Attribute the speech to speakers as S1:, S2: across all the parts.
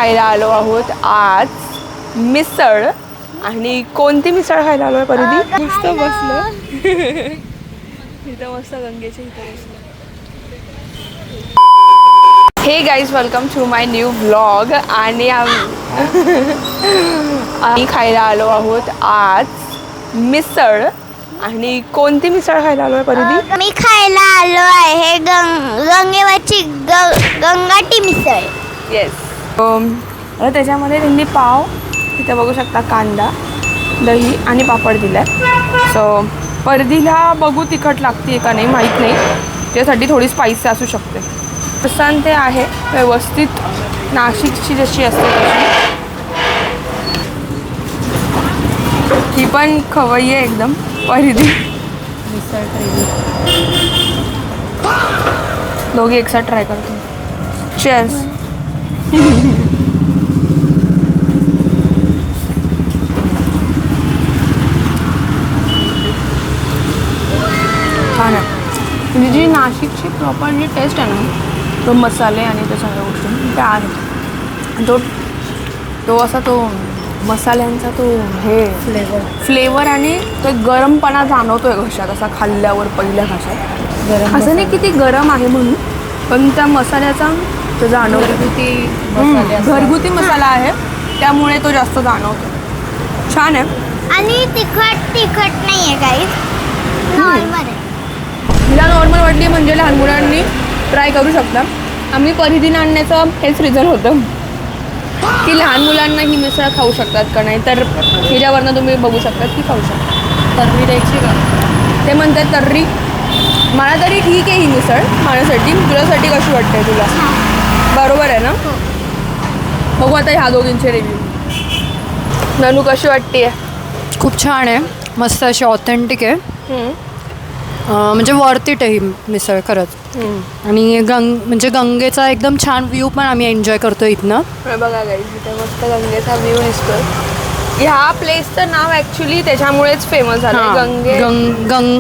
S1: खायला आलो आहोत आज मिसळ. आणि कोणती मिसळ खायला आलो आहे परिधी? मस्त बसलं इथं, मस्त गंगेच्या इथं बसलं. Hey guys, welcome to my new vlog. आणि आम्ही खायला आलो आहोत आज मिसळ. आणि कोणती मिसळ खायला आलो आहे परिधी?
S2: मी खायला आलो आहे गंगेवरची गंगाटी मिसळ.
S1: येस. आता त्याच्यामध्ये त्यांनी पाव, तिथे बघू शकता, कांदा, दही आणि पापड दिला आहे. सो परिधीला बघू तिखट लागते का नाही माहीत नाही, त्यासाठी थोडी स्पाइसी असू शकते. तसं ते आहे व्यवस्थित नाशिकची जशी असते तशी. ही पण खवय्ये आहे एकदम परिधी. मिसळ दोघे एकसाथ ट्राय करतो. चेअर्स. छान आहे. म्हणजे जी नाशिकची प्रॉपर जी टेस्ट आहे ना, तो मसाले आणि त्या सगळ्या गोष्टी त्या आहेत. तो असा तो मसाल्यांचा तो हे फ्लेवर आणि तो गरमपणा जाणवतोय घशात असा खाल्ल्यावर पहिल्या घशात. असं नाही की ती गरम आहे म्हणून, पण त्या मसाल्याचा तो जाणवतो. घरगुती मसाला आहे त्यामुळे तो जास्त जाणवतो. छान आहे.
S2: आणि तिखट नाही आहे गाईज, नॉर्मल आहे.
S1: तिला नॉर्मल वाटली म्हणजे लहान मुलांनी ट्राय करू शकता. आम्ही परिधीनं आणण्याचं हेच रिझन होतं की लहान मुलांना ही मिसळ खाऊ शकतात का नाही, तर हिच्यावरनं तुम्ही बघू शकतात की खाऊ शकता. तर्री द्यायची का ते म्हणतात तर्री. मला तरी ठीक आहे ही मिसळ माझ्यासाठी. तुझ्यासाठी कशी वाटते तुला? बरोबर आहे ना? बघू आता ह्या दोघींचे रिव्ह्यू. ननू कशी वाटते?
S3: खूप छान आहे, मस्त अशी ऑथेंटिक आहे. म्हणजे वर्थ इट आहे ही मिसळ खरंच. आणि म्हणजे गंगेचा एकदम छान व्ह्यू पण आम्ही एन्जॉय करतो इथनं.
S1: बघा गाईज, इथे मस्त गंगेचा व्ह्यू दिसतो. ह्या प्लेसचं नाव ॲक्च्युली त्याच्यामुळेच फेमस झालं.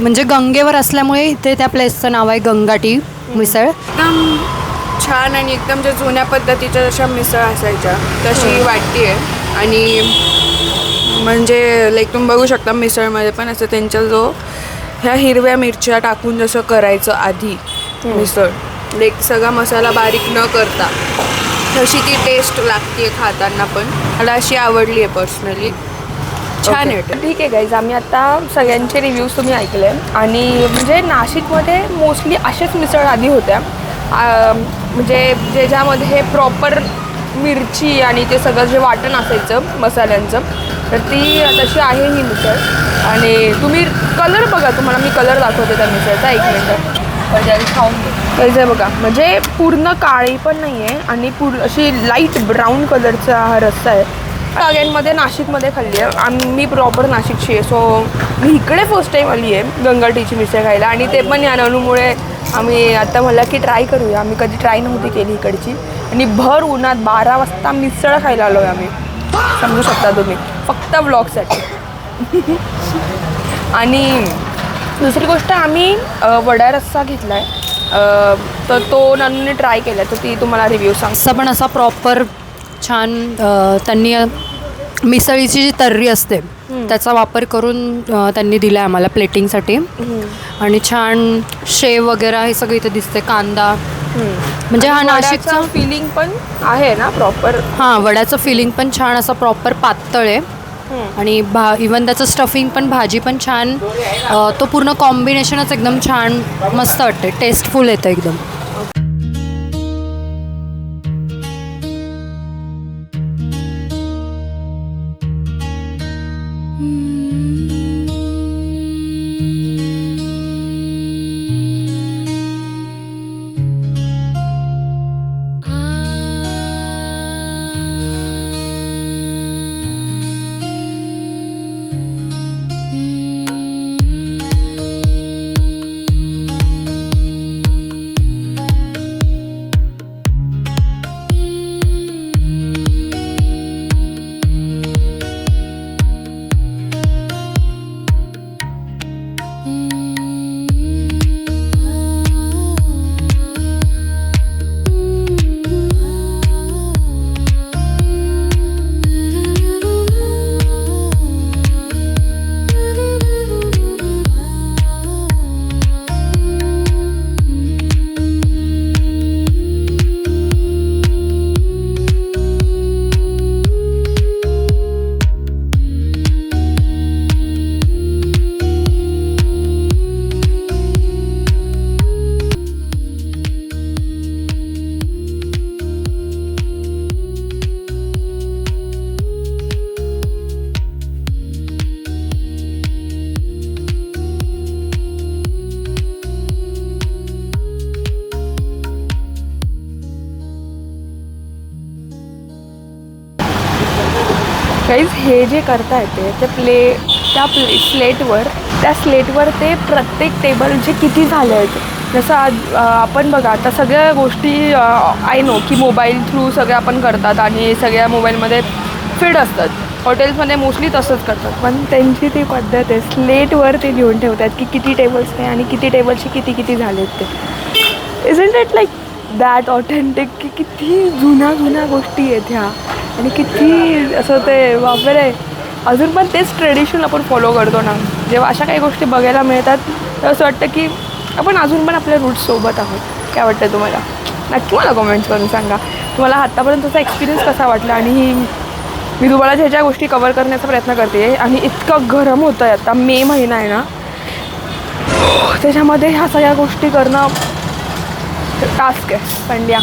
S3: म्हणजे गंगेवर असल्यामुळे इथे त्या प्लेसचं नाव आहे गंगाटी मिसळ.
S1: एकदम छान आणि एकदम ज्या जुन्या पद्धतीच्या जशा मिसळ असायच्या तशी वाटते आहे. आणि म्हणजे लाईक तुम्ही बघू शकता मिसळमध्ये पण असं त्यांच्या जो ह्या हिरव्या मिरच्या टाकून जसं करायचं आधी मिसळ, लाईक सगळा मसाला बारीक न करता तशी ती टेस्ट लागते खाताना. पण मला अशी आवडली आहे पर्सनली. छान आहे. ठीक आहे गाईज, आम्ही आता सगळ्यांचे रिव्ह्यूज तुम्ही ऐकले. आणि म्हणजे नाशिकमध्ये मोस्टली अशाच मिसळ आधी होत्या, म्हणजे ज्याच्यामध्ये प्रॉपर मिरची आणि ते सगळं जे वाटण असायचं मसाल्यांचं, तर ती तशी आहे ही मिसळ. आणि तुम्ही कलर बघा, तुम्हाला मी कलर दाखवते त्या मिसळचा. एक मिनटं खाऊन घ्यायचं बघा. म्हणजे पूर्ण काळी पण नाही आहे आणि अशी लाईट ब्राऊन कलरचा हा रस्सा आहे. सगळ्यांमध्ये नाशिकमध्ये खाल्ली आहे. मी प्रॉपर नाशिकची आहे, सो मी इकडे फर्स्ट टाईम आली आहे गंगाटीची मिसळ खायला. आणि ते पण या ननूमुळे आम्ही आता मला की ट्राय करूया. आम्ही कधी ट्राय नव्हती केली इकडची. आणि भर उन्हात 12 वाजता मिसळ खायला आलो आहे आम्ही, समजू शकता तुम्ही, फक्त व्लॉगसाठी. आणि दुसरी गोष्ट, आम्ही वडा रस्सा घेतला आहे, तर तो नन्नूने ट्राय केला, तर ती तुम्हाला रिव्ह्यू सांगता.
S3: पण असा प्रॉपर छान त्यांनी मिसळीची जी तर्री असते त्याचा वापर करून त्यांनी दिला आहे आम्हाला प्लेटिंगसाठी. आणि छान शेव वगैरे हे सगळं इथे दिसते, कांदा. म्हणजे हा नाशिकचा
S1: फिलिंग पण आहे ना प्रॉपर.
S3: हां, वड्याचं फिलिंग पण छान असं प्रॉपर पातळ आहे. आणि इवन त्याचं स्टफिंग पण, भाजी पण छान. तो पूर्ण कॉम्बिनेशनच एकदम छान, मस्त वाटते, टेस्टफुल येतं एकदम.
S1: गाईज हे जे करतायत त्या स्लेटवर ते प्रत्येक टेबलचे किती झाले आहेत. जसं आज आपण बघा आता सगळ्या गोष्टी आय नो की मोबाईल थ्रू सगळ्या आपण करतात आणि सगळ्या मोबाईलमध्ये फिट असतात. हॉटेल्समध्ये मोस्टली तसंच करतात, पण त्यांची ती पद्धत आहे स्लेटवर ते घेऊन ठेवतात की किती टेबल्स आहे आणि किती टेबल्सचे किती किती झालेत ते. Isn't it like that authentic की किती जुन्या गोष्टी आहेत ह्या आणि किती असं ते वापरे अजून पण तेच ट्रेडिशन आपण फॉलो करतो ना. जेव्हा अशा काही गोष्टी बघायला मिळतात तेव्हा असं वाटतं की आपण अजून पण आपल्या रूट्ससोबत आहोत. काय वाटतं तुम्हाला? नक्की मला कमेंट्स करून सांगा तुम्हाला आत्तापर्यंतचा एक्सपिरियन्स कसा वाटला. आणि मी तुम्हाला ज्या ज्या गोष्टी कवर करण्याचा प्रयत्न करते आणि इतकं गरम होतं आहे आता, मे महिना आहे ना, त्याच्यामध्ये ह्या सगळ्या गोष्टी करणं टास्क आहे पंड्या.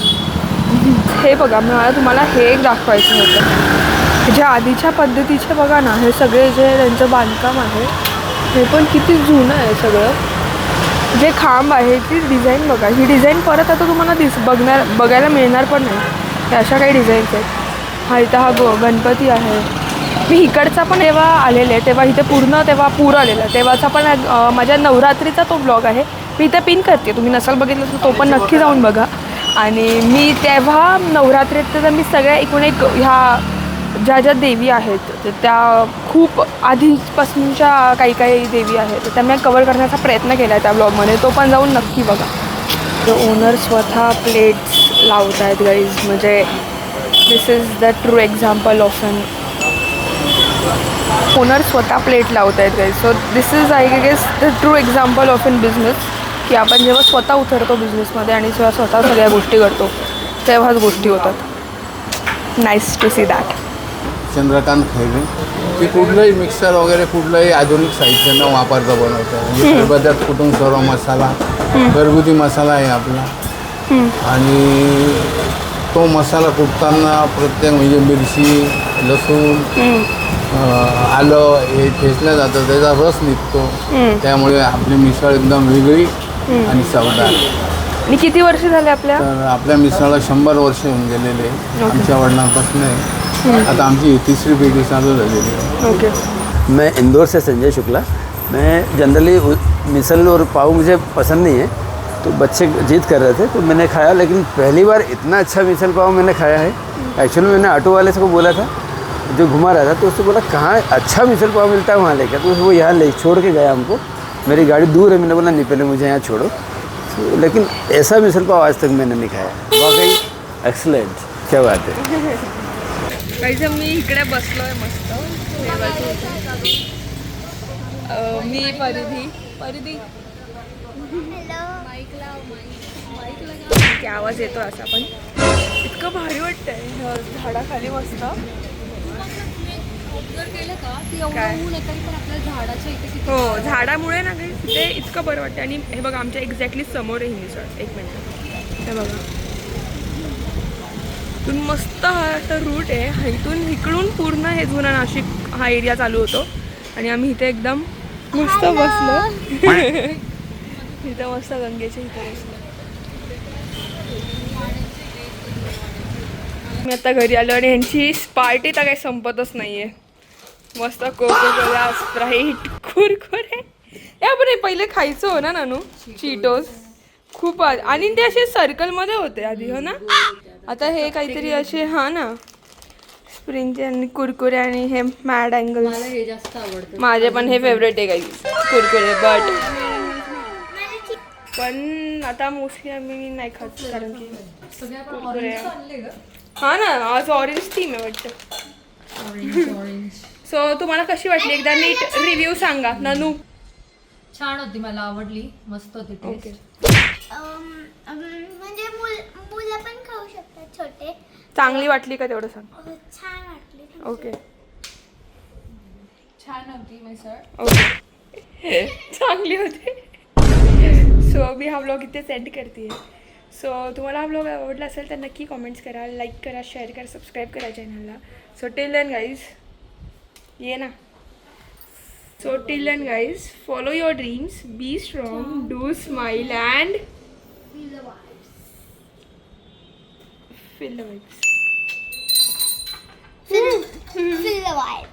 S1: हे बघा मला तुम्हाला हे एक दाखवायचं होतं. ज्या आधीच्या पद्धतीचे बघा ना, हे सगळे जे त्यांचं बांधकाम आहे हे पण किती जुनं आहे सगळं. जे खांब आहे ती डिझाईन बघा, ही डिझाईन परत आता तुम्हाला बघायला मिळणार पण नाही. हे अशा काही डिझाईन्स आहेत. हा इथं हा गणपती आहे. मी इकडचा पण जेव्हा आलेले तेव्हा इथे तेव्हा पूर आलेला तेव्हाचा पण माझ्या नवरात्रीचा तो ब्लॉग आहे. मी इथे पिन करते, तुम्ही नसाल बघितलं तर तो पण नक्की जाऊन बघा. आणि मी तेव्हा नवरात्रीत तर मी सगळ्या एकूण एक ह्या ज्या देवी आहेत त्या खूप आधीपासूनच्या काही देवी आहेत त्या मी कवर करण्याचा प्रयत्न केला आहे त्या ब्लॉगमध्ये. तो पण जाऊन नक्की बघा. ओनर स्वतः प्लेट्स लावत आहेत गाईज. म्हणजे this is the true example of an owner स्वतः प्लेट लावत आहेत guys. So this is I guess the true example of in business की आपण जेव्हा स्वतः उतरतो बिझनेसमध्ये आणि जेव्हा स्वतः सगळ्या गोष्टी करतो तेव्हाच गोष्टी होतात. Nice to see that.
S4: Chandrakant Khaire की कुठलंही मिक्सर वगैरे कुठलंही आधुनिक साहित्य न वापरता बनवतं. म्हणजे सरबत्यात कुटून सर्व मसाला घरगुती मसाला आहे आपला. आणि तो मसाला कुटताना प्रत्येक म्हणजे मिरची, लसूण, आलं हे ठेचलं जातं, त्याचा रस निघतो. त्यामुळे आपली मिसळ एकदम वेगळी आणि चवदार.
S1: आणि किती वर्ष झाले आपल्या?
S4: तर आपल्या मिसळला 100 वर्ष होऊन गेलेले. आमच्या वडिलांपासून आहे. आता आमची 3री पिढी चालू झालेली आहे.
S1: ओके.
S5: मैं इंदौर से संजय शुक्ला. मैं जनरली मिसल और पाव मुझे पसंद नहीं है, तो बच्चे जिद कर रहे थे तो मैंने खाया. लेकिन पहली बार इतना अच्छा मिसल पाव मैंने खाया है. एक्चुअली मैंने ऑटो वाले से को बोला था जो घुमा रहा था, तो उससे बोला कहाँ अच्छा मिसल पाव मिलता है वहाँ लेकर. तो वो यहाँ ले छोड़ के गया हमको. मेरी गाड़ी दूर है, मैंने बोला नहीं पहले मुझे यहाँ छोड़ो. लेकिन ऐसा मिसल पाव आज तक मैंने नहीं खाया. वाकई एक्सलेंट. क्या बात है.
S1: काहीच मी इकडे बसलो आहे मस्त. मी परिधी की आवाज येतो असा पण इतकं भारी वाटतंय झाडाखाली मस्त. हो झाडामुळे ना काही तिथे इतकं बरं वाटतं. आणि हे बघा आमच्या एक्झॅक्टली समोर आहे ही मिसळ. एक मिनिट हे बघा, इथून मस्त हा असा रूट आहे. इकडून पूर्ण हे जुना नाशिक हा एरिया चालू होतो आणि आम्ही इथे एकदम मस्त बसलो. इथं मस्त गंगेच्या इथे बसलो. मी आता घरी आलो आणि यांची पार्टी तर काही संपतच नाहीये. मस्त कोकोकोला, स्प्राईट, कुरकुरे हे आपण हे पहिले खायचो हो ना नानू, चीटोस खूप. आणि ते असे सर्कलमध्ये होते आधी हो ना. आता हे काहीतरी असे हा ना स्प्रिंगचे आणि कुरकुरे आणि हे मॅड अँगल्स.
S3: हे जास्त आवडतं.
S1: माझे पण हे फेवरेट आहे काही कुरकुरे. पण आता मोस्टली आम्ही नाही खात कारण की कुरकुरे हा ना आज ऑरेंज थीम आहे वाटतं. सो तुम्हाला कशी वाटली एकदा नीट रिव्ह्यू सांगा ननू.
S3: छान होती, मला आवडली, मस्त होती.
S1: ओके.
S2: म्हणजे मुलं पण खाऊ शकतात छोटे.
S1: चांगली वाटली का तेवढं सांग.
S2: छान वाटली.
S1: ओके
S3: छान होती मिसळ.
S1: ओके चांगली होती. सो मी हा ब्लॉग इथे सेंड करते. सो तुम्हाला हा ब्लॉग आवडला असेल तर नक्की कमेंट्स करा, लाईक करा, शेअर करा, सबस्क्राईब करा चॅनलला. सो टिल देन गाईज ये ना. So till then guys, follow your dreams, be strong, do smile and feel the vibes. Feel the vibes.
S2: fill the wire.